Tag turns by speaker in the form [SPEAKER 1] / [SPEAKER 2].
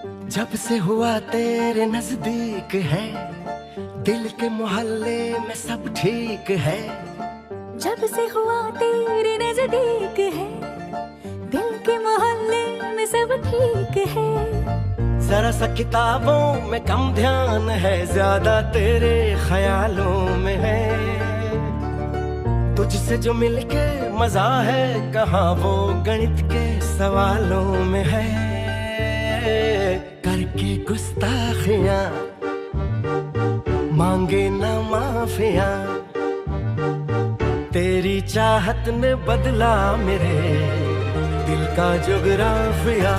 [SPEAKER 1] जब से हुआ तेरे नजदीक है, दिल के मोहल्ले में सब ठीक है।
[SPEAKER 2] जब से हुआ तेरे नजदीक है, दिल के मोहल्ले में सब ठीक है।
[SPEAKER 1] जरा सा किताबों में कम ध्यान है, ज्यादा तेरे ख्यालों में है। तुझसे जो मिलके मजा है, कहाँ वो गणित के सवालों में है। करके गुस्ताखियां मांगे ना माफिया, तेरी चाहत ने बदला मेरे दिल का जुगराफिया।